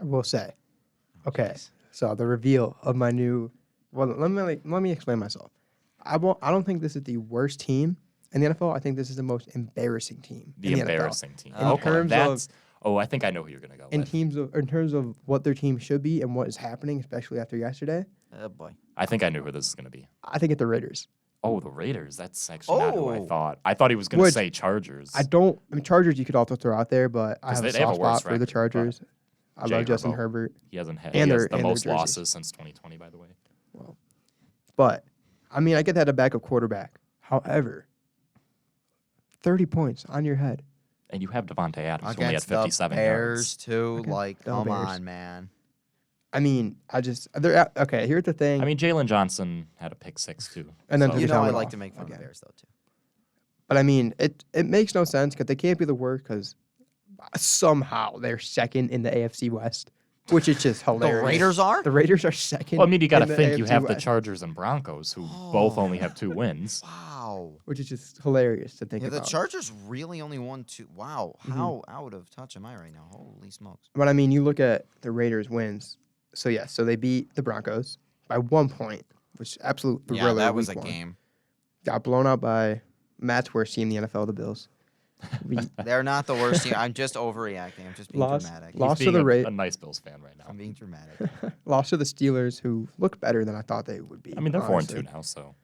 I will say. Okay, Jeez. so the reveal of my new. Well, let me explain myself. I don't think this is the worst team in the NFL. I think this is the most embarrassing team. The in embarrassing NFL. team. In Okay, terms that's. I think I know who you're going to go In with. in terms of what their team should be and what is happening, especially after yesterday, Oh, boy. I think I knew who this is going to be. I think it's the Raiders. Oh, the Raiders. That's actually not who I Oh. thought. I thought he was going to Which say Chargers. I mean, Chargers you could also throw out there, but I 'Cause have a they have a soft worse spot for the record, but Chargers. I Jay love Justin Herbo. Herbert. He hasn't had And he has their- the and their most jerseys. losses since 2020, by the way. But, I mean, I get that a backup quarterback. However, 30 points on your head. And you have Devontae Adams, who only had Against the 57 Bears, yards. too. Okay, Like, the come Bears. on, man. I mean, okay, here's the thing. I mean, Jalen Johnson had a pick 6, too. And then So- took You his know I helmet like off to make fun of the again. Bears, though, too. But, I mean, it makes no sense because they can't be the worst because somehow they're second in the AFC West, which is just The hilarious. Raiders are? The Raiders are second. Well, I mean, you got to in the think you AFC have the West, Chargers and Broncos, who both Oh. only have 2 wins. Wow. which is just hilarious to think Yeah, the about. Chargers really only won 2. Wow. Mm-hmm. How out of touch am I right now? Holy smokes. But I mean, you look at the Raiders' wins. So yeah, so they beat the Broncos by 1 point, which absolute Yeah, thriller. that was a week one. game. Got blown out by Matt's worst team in the NFL, the Bills. We They're not the worst team. I'm just overreacting. I'm just being Lost- dramatic. lost- He's to the being Ra- a nice Bills fan right now. I'm being dramatic. lost to the Steelers, who look better than I thought they would be. I mean, they're 4-2 honestly. now, so.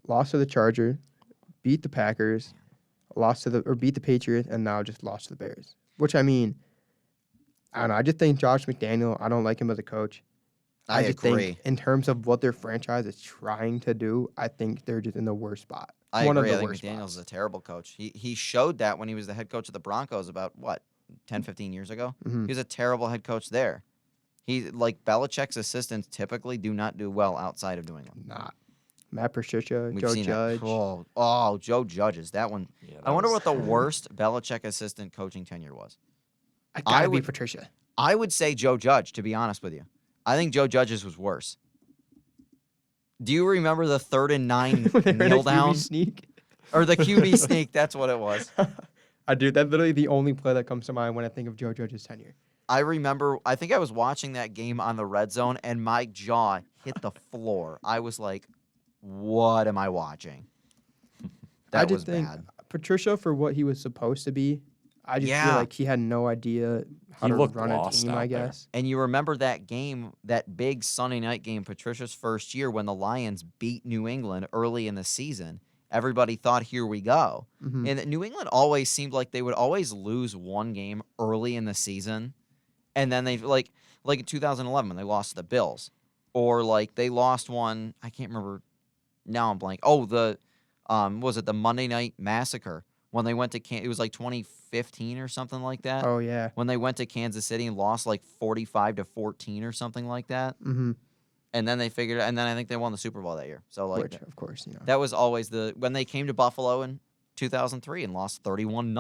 Lost to the Chargers, beat the Packers, beat the Patriots, and now just lost to the Bears. Which I mean, I don't know. I just think Josh McDaniel. I don't like him as a coach. I just agree. think in terms of what their franchise is trying to do, I think they're just in the worst spot. I One agree. of I the think worst McDaniel's spots. a terrible coach. He showed that when he was the head coach of the Broncos about, 10, 15 years ago? Mhm. He was a terrible head coach there. Like Belichick's assistants typically do not do well outside of New England. Not Matt Patricia, We've Joe seen Judge. it. Oh, Joe Judge is that one. Yeah, I wonder was- what the worst Belichick assistant coaching tenure was. I gotta be would- Patricia. I would say Joe Judge, to be honest with you. I think Joe Judge's was worse. Do you remember the 3rd and 9 They ran a kneel QB down? sneak. Or the QB sneak, that's what it was. I do. That's literally the only play that comes to mind when I think of Joe Judge's tenure. I remember, I think I was watching that game on the red zone, and my jaw hit the floor. I was like, what am I watching? I That was just think bad. Patricia, for what he was supposed to be, I just Yeah. feel like he had no idea how He to looked run a lost team, out I there. guess. And you remember that game, that big Sunday night game, Patricia's first year, when the Lions beat New England early in the season. Everybody thought, here we go. Mhm. And New England always seemed like they would always lose one game early in the season. And then they, like in 2011 when they lost to the Bills. Or like they lost one, I can't remember, now I'm blank. Oh, was it the Monday Night Massacre? When they went to, it was like 2015 or something like that. Oh, yeah. When they went to Kansas City and lost like 45-14 or something like that. Mm-hmm. And then they figured, and then I think they won the Super Bowl that year. So like Which, of course, that was always when they came to Buffalo in 2003 and lost 31-0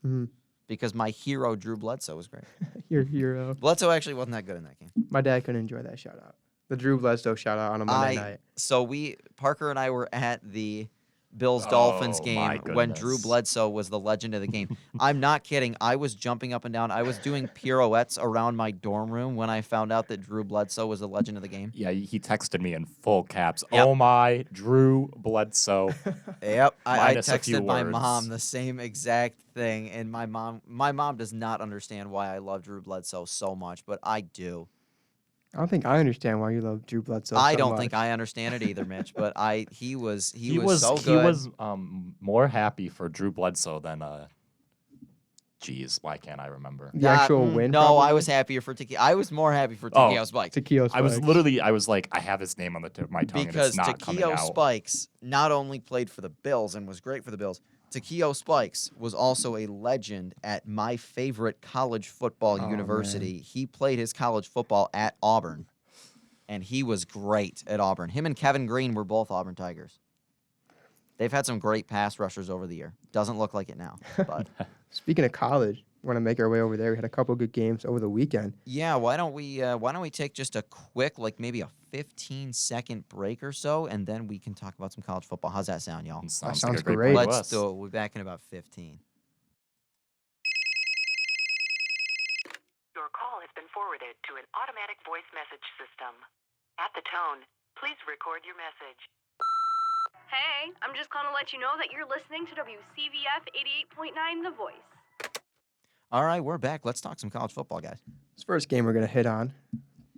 Mm-hmm. because my hero Drew Bledsoe was great. Your hero. Bledsoe actually wasn't that good in that game. My dad couldn't enjoy that shout out. The Drew Bledsoe shout out on a Monday night. So Parker and I were at the Bills-Dolphins Oh, game my when Drew goodness. Bledsoe was the legend of the game. I'm not kidding. I was jumping up and down. I was doing pirouettes around my dorm room when I found out that Drew Bledsoe was the legend of the game. Yeah, he texted me in full caps. Yep. Oh my, Drew Bledsoe. Yep, I Minus a few texted my words. mom the same exact thing, and my mom does not understand why I love Drew Bledsoe so much, but I do. I don't think I understand why you love Drew Bledsoe. I so don't much. think I understand it either, Mitch. But he was so He good. was more happy for Drew Bledsoe than geez, why can't I remember? The actual mm, win. No, I probably? was happy for Takeo. I was more happy for Oh, Takeo Spikes Takeo I was Spikes. like, I have his name on the tip of my tongue, because and it's not coming Takeo out. Spikes not only played for the Bills and was great for the Bills. Takeo Spikes was also a legend at my favorite college football Oh, university. man. He played his college football at Auburn, and he was great at Auburn. Him and Kevin Green were both Auburn Tigers. They've had some great pass rushers over the year. Doesn't look like it now, but Speaking of college, want to make our way over there. We had a couple good games over the weekend. yeah. Why don't we take just a quick, like maybe a 15-second break or so, and then we can talk about some college football. How's that sound, y'all? Sounds sounds like a great great. plan to Let's us. do it. We'll be back in about 15. Your call has been forwarded to an automatic voice message system. At the tone, please record your message. Hey, I'm just calling to let you know that you're listening to WCVF 88.9 The Voice. All right, we're back. Let's talk some college football, guys. This first game we're going to hit on,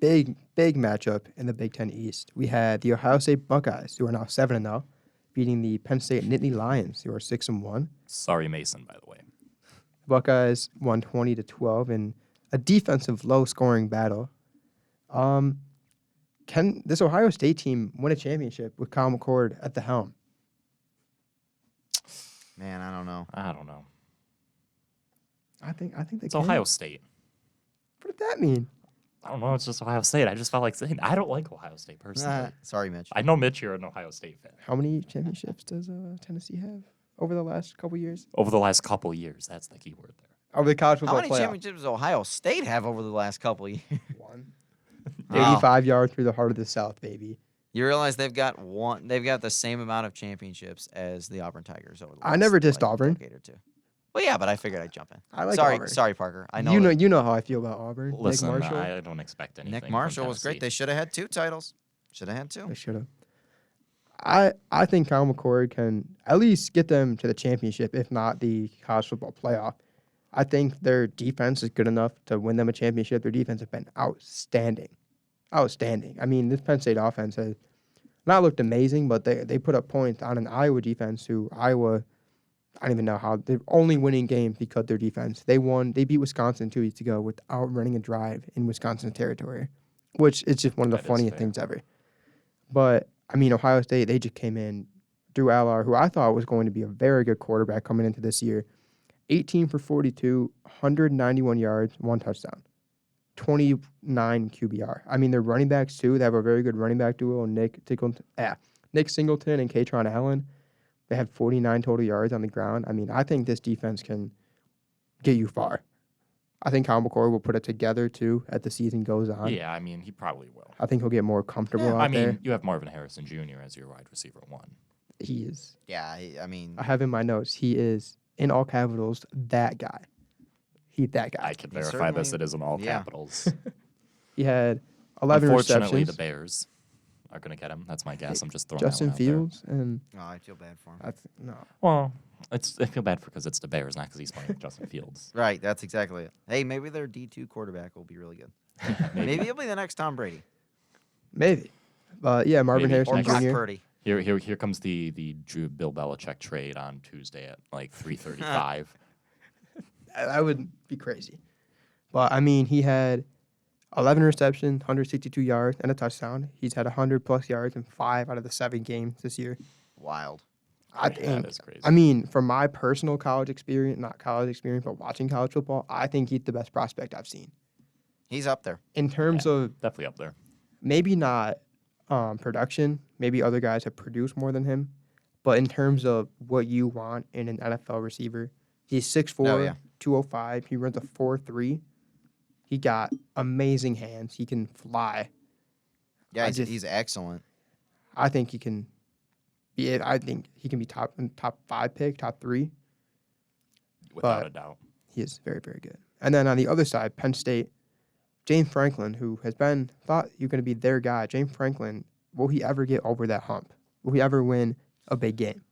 big matchup in the Big Ten East. We had the Ohio State Buckeyes, who are now 7-0, beating the Penn State Nittany Lions, who are 6-1. Sorry, Mason, by the way. The Buckeyes won 20-12 in a defensive low-scoring battle. Can this Ohio State team win a championship with Kyle McCord at the helm? Man, I don't know. I don't know. I think they It's can. Ohio State. What does that mean? I don't know. It's just Ohio State. I just felt like saying I don't like Ohio State personally. Sorry, Mitch. I know Mitch, you're an Ohio State fan. How many championships does Tennessee have over the last couple years? Over the last couple years, that's the key word there. Over the college How football many playoff. championships does Ohio State have over the last couple of years? One. Wow. 85 yards through the heart of the South, baby. You realize they've got one. They've got the same amount of championships as the Auburn Tigers over the last. I never dissed Auburn. decade or two. Well, yeah, but I figured I'd jump in. I like sorry, Auburn. sorry, Parker. I know. You know how I feel about Auburn. Listen, Nick Marshall. I don't expect anything. Nick from Marshall was great. Tennessee. They should have had 2 titles. Should have had 2. They should have. I think Kyle McCord can at least get them to the championship, if not the college football playoff. I think their defense is good enough to win them a championship. Their defense has been outstanding. Outstanding. I mean, this Penn State offense has not looked amazing, but they put up points on an Iowa defense who Iowa, I don't even know how, they're only winning games because of their defense. They beat Wisconsin 2 weeks ago without running a drive in Wisconsin territory, which is just one of the That is funniest fair. things ever. But, I mean, Ohio State, they just came in. Drew Allard, who I thought was going to be a very good quarterback coming into this year, 18 for 42, 191 yards, 1 touchdown, 29 QBR. I mean, their running backs, too. They have a very good running back duo, Nick Singleton and Katron Allen. They had 49 total yards on the ground. I mean, I think this defense can get you far. I think Kyle McCord will put it together, too, as the season goes on. Yeah, I mean, he probably will. I think he'll get more comfortable Yeah, out I mean, there. you have Marvin Harrison Jr. as your wide receiver 1. He is. Yeah, I mean, I have in my notes, he is, in all capitals, that guy. He's that guy. I can He verify this. certainly- It is in all yeah. capitals. He had 11 Unfortunately, receptions. the Bears are going to get him. That's my guess. I'm just throwing Justin that one out there. Fields and oh, I feel bad for him. no. Well, I feel bad because it's the Bears, not because he's playing with Justin Fields. Right, that's exactly it. Hey, maybe their D2 quarterback will be really good. Maybe he'll be the next Tom Brady Maybe. But yeah, Marvin Maybe. Harrison or Brock Jr. Purdy. Here comes the Bill Belichick trade on Tuesday at like 3:35. That would be crazy. But I mean, he had 11 receptions, 162 yards, and a touchdown. He's had 100+ yards in 5 out of the 7 games this year. Wild. I Yeah, think. that is crazy. I mean, from my personal college experience, not college experience, but watching college football, I think he's the best prospect I've seen. He's up there. In terms of Definitely up there. maybe not production, maybe other guys have produced more than him, but in terms of what you want in an NFL receiver, he's 6'4", Oh, yeah. 205. He runs a 4.3. He got amazing hands. He can fly. Yeah, I just- he's excellent. I think he can be it. I think he can be top 5 pick, top 3. Without But- a doubt. He is very, very good. And then on the other side, Penn State, James Franklin, who has been thought you're going to be their guy. James Franklin, will he ever get over that hump? Will he ever win a big game?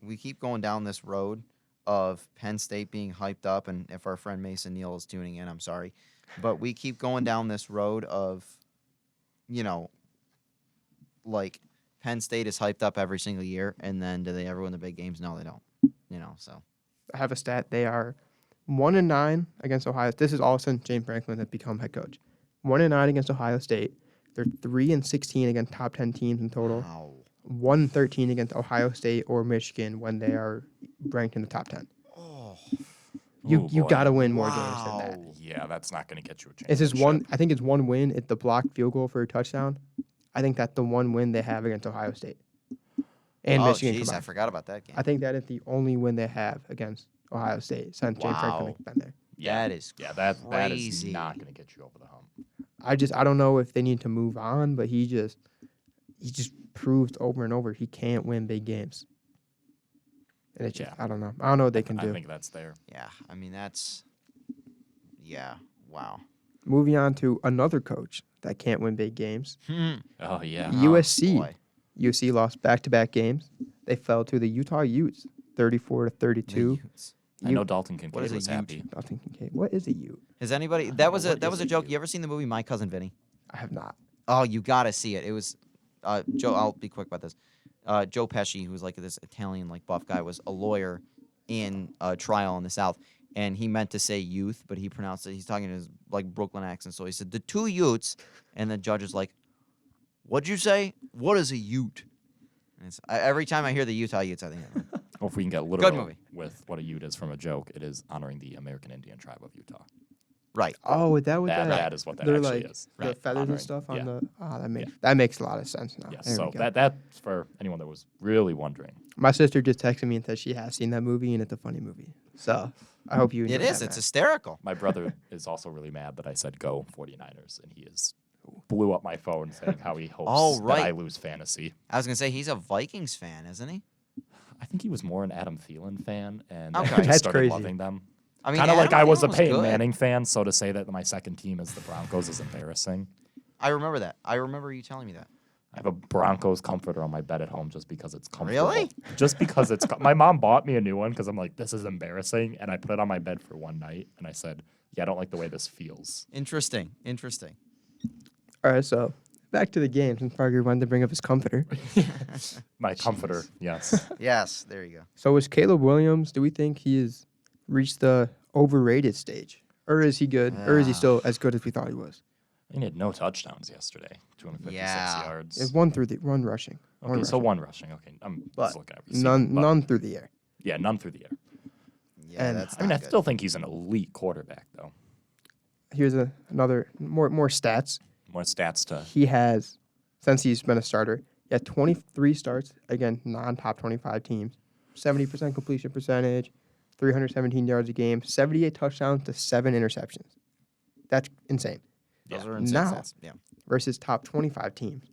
We keep going down this road of Penn State being hyped up, and if our friend Mason Neal is tuning in, I'm sorry, but we keep going down this road of, like Penn State is hyped up every single year, and then do they ever win the big games? No, they don't. So I have a stat. They are 1-9 against Ohio. This is all since James Franklin has become head coach. 1-9 against Ohio State. They're 3-16 against top 10 teams in total. wow. 1-13 against Ohio State or Michigan when they are ranked in the top 10. Oh, You Ooh, boy. got to win more games than that. Wow. Yeah, that's not going to get you a chance. It's just one. I think it's one win. It's the blocked field goal for a touchdown. I think that's the one win they have against Ohio State and Michigan Jeez, I combined. forgot about that game. I think that is the only win they have against Ohio State since James Franklin's been there. Yeah, That is that is crazy. not going to get you over the hump. I don't know if they need to move on, but he just proved over and over he can't win big games. And it's just, Yeah. I don't know what they can do. I think that's there. Yeah, I mean that's. Yeah. Wow. Moving on to another coach that can't win big games. Oh yeah. USC. boy. USC lost back-to-back games. They fell to the Utah Utes, 34-32. The Utes. I know Dalton Kincaid What is a was Ute? happy. Dalton Kincaid. What is a Ute? Has anybody? don't That know was what a is a joke. Ute. You ever seen the movie My Cousin Vinny? I have not. Oh, you gotta see it. It was Joe. I'll be quick about this. Joe Pesci, who's like this Italian like buff guy, was a lawyer in a trial in the South, and he meant to say youth, but he pronounced it. He's talking in his like Brooklyn accent, so he said the two Utes, and the judge is like, "What'd you say? What is a Ute?" And every time I hear the Utah Utes, I think. Or if we can get literal movie. with what a Ute is from a joke, it is honoring the American Indian tribe of Utah. Right. Oh, is that what That is what that they're actually like is. the Right. feathers Honoring. and stuff on Yeah. the. That makes a lot of sense now. Yeah, There so we go. that's for anyone that was really wondering. My sister just texted me and said she has seen that movie and it's a funny movie. So I hope you. It enjoy is. that, It's man. hysterical. My brother is also really mad that I said go 49ers, and he blew up my phone saying how he hopes Oh, that right. I lose fantasy. I was gonna say he's a Vikings fan, isn't he? I think he was more an Adam Thielen fan, and Okay. then I just That's started crazy. loving them. I mean, Kind of like Adam I was a Thielen Peyton good. Manning fan, so to say that my second team is the Broncos is embarrassing. I remember that. I remember you telling me that. I have a Broncos comforter on my bed at home just because it's comfortable. Really? Just because it's. My mom bought me a new one because I'm like, this is embarrassing, and I put it on my bed for one night, and I said, yeah, I don't like the way this feels. Interesting. Interesting. All right, so back to the game since Parker wanted to bring up his comforter. My comforter, yes. Yes. There you go. So is Caleb Williams? Do we think he has reached the overrated stage, or is he good, or is he still as good as we thought he was? He had no touchdowns yesterday. 256 Yeah. yards. It's one through the run rushing. Okay, so one rushing. Okay, I'm But just looking at receiving, but- none through the air. Yeah, none through the air. Yeah, And- that's. I mean, not I good. still think he's an elite quarterback, though. Here's another more stats. More stats to. He has, since he's been a starter, he had 23 starts against non-top 25 teams, 70% completion percentage, 317 yards a game, 78 touchdowns to 7 interceptions. That's insane. Those Yeah. are insane Now- stats. Yeah. Versus top 25 teams,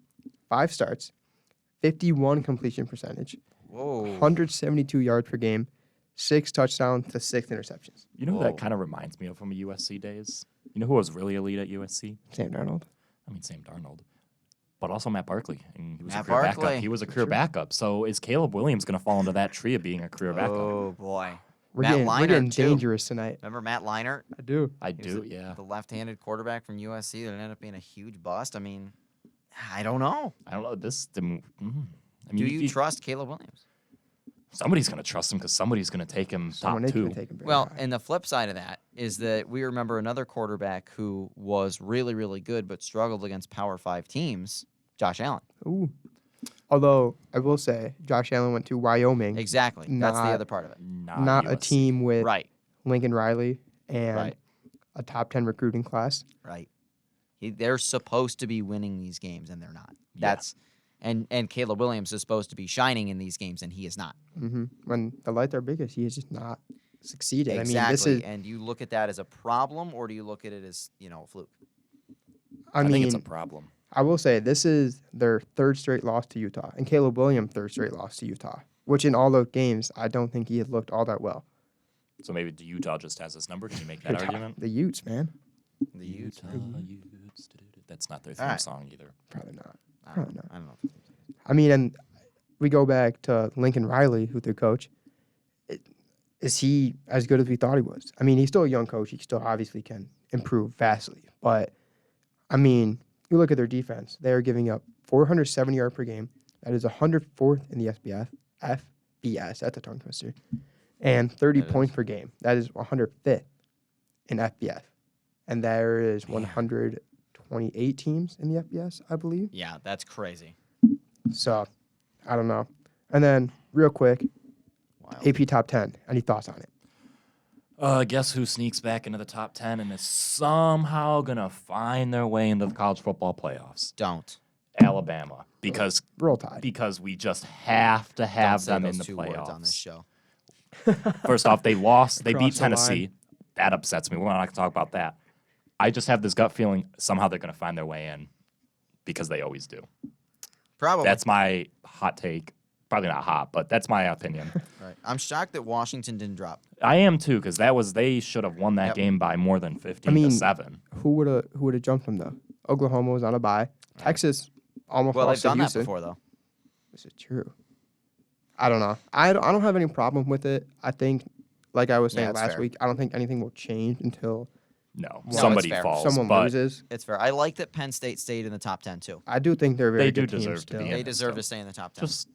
5 starts, 51 completion percentage, Whoa. 172 yards per game, 6 touchdowns to 6 interceptions. You know who Whoa. that kind of reminds me of from USC days? You know who was really elite at USC? Sam Darnold. I mean, Sam Darnold. But also Matt Barkley. And he was Matt a career Barkley. backup. He was a career backup. So is Caleb Williams going to fall into that tree of being a career backup? Oh boy. We're Matt getting, we're Leinart, getting too. dangerous tonight. Remember Matt Leinart? I do. I He was do, the- yeah. The left-handed quarterback from USC that ended up being a huge bust. I mean, I don't know. I don't know. I mean, Do you trust Caleb Williams? somebody's going to trust him because somebody's going to take him Someone top is gonna two. take him very Well, high. and the flip side of that is that we remember another quarterback who was really, really good but struggled against Power 5 teams, Josh Allen. Ooh. Although I will say, Josh Allen went to Wyoming, Exactly. That's the Not- other part of it. not a USC. team with Right. Lincoln Riley and Right. a top 10 recruiting class. Right. They're supposed to be winning these games, and they're not. Yeah. That's and Caleb Williams is supposed to be shining in these games, and he is not. When the lights are biggest, he has just not succeeded. Exactly. I mean, this is. And you look at that as a problem, or do you look at it as a fluke? I think it's a mean, problem. I will say this is their third straight loss to Utah, and Caleb Williams' third straight loss to Utah. Which in all those games, I don't think he had looked all that well. So maybe Utah just has this number. Can you make that Utah- argument? The Utes, man, The Utes. Utes. That's not their theme Alright. song either. probably not. I Probably don't, not. I don't know. I mean, and we go back to Lincoln Riley, who's their coach. Is he as good as we thought he was? I mean, he's still a young coach. He still obviously can improve vastly. But, I mean, you look at their defense. They are giving up 470 yards per game. That is 104th in the FBS. That's a tongue twister. And 30 That points is. per game. That is 105th in FBS. And there is 128 teams in the FBS, I believe. Yeah, that's crazy. So, I don't know. And then, real quick, Wild. AP top 10. Any thoughts on it? Guess who sneaks back into the top 10 and is somehow going to find their way into the college football playoffs? Don't. Alabama because Roll Tide. we just have to have Don't say them those in the two words on this playoffs. show. First off, they lost. They beat Across the line. Tennessee. That upsets me. We're not going to talk about that. I just have this gut feeling somehow they're going to find their way in because they always do. Probably. That's my hot take. Probably not hot, but that's my opinion. right. I'm shocked that Washington didn't drop. I am too because they should have won that Yep. game by more than 15-7. Who would have jumped them though? Oklahoma was on a bye. Texas almost Well, they've lost to done that Houston. before, though. This is true. I don't know. I don't have any problem with it. I think, like I was saying that's last fair. week, I don't think anything will change until No, it's somebody fair. falls. someone but loses. It's fair. I like that Penn State stayed in the top 10, too. I do think they're a very They do good team deserve to still. be in They it deserve still. to stay in the top 10. Just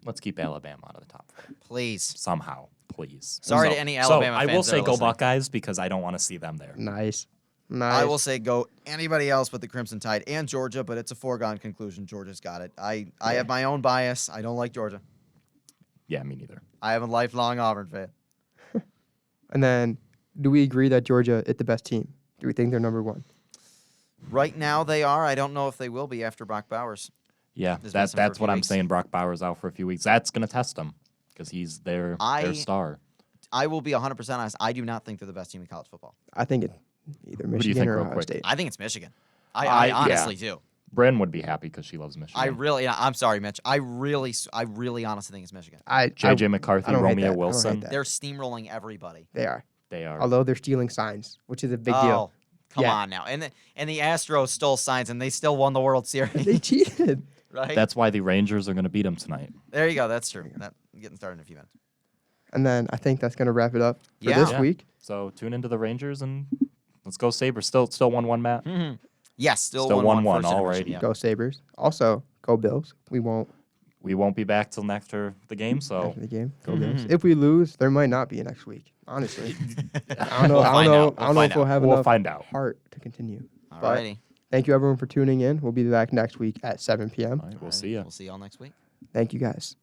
let's keep Alabama out of the top 4 Please. somehow, please. Sorry to any Alabama I will fans that say are go listening. Buckeyes because I don't want to see them there. Nice. I will say go anybody else but the Crimson Tide and Georgia, but it's a foregone conclusion. Georgia's got it. I have my own bias. I don't like Georgia. Yeah, me neither. I am a lifelong Auburn fan. And then, do we agree that Georgia is the best team? Do we think they're number one? Right now they are. I don't know if they will be after Brock Bowers. Yeah, Just missing for a that's few what I'm weeks. saying. Brock Bowers out for a few weeks. That's going to test him because he's their star. I will be 100% honest. I do not think they're the best team in college football. I think it's either do you Michigan think, or real Ohio quick? State. I think it's Michigan. I honestly do. Bryn would be happy because she loves Michigan. I'm sorry, Mitch. I really honestly think it's Michigan. JJ McCarthy, I don't hate Romeo that. I don't hate Wilson. that. They're steamrolling everybody. They are. They are. Although they're stealing signs, which is a big Oh, deal. come Yeah. on now. And the Astros stole signs and they still won the World Series. They cheated. right? That's why the Rangers are going to beat them tonight. There you go. That's true. Getting started in a few minutes. And then I think that's going to wrap it up for Yeah. this Yeah. week. So tune into the Rangers and let's go Sabres. Still 1-1, Matt. Mm-hmm. Yes, still 1-1, 1-1. First alrighty. intermission, yeah. Go Sabres. Also, go Bills. We won't We won't be back till after the game, so after the game. Go Mhm. Bills. If we lose, there might not be a next week. Honestly, I don't know. We'll I find don't know. out. I don't know if we'll have we'll enough find out. heart to continue. Alrighty. Thank you everyone for tuning in. We'll be back next week at 7 p.m. All right, we'll see you. We'll see y'all next week. Thank you guys.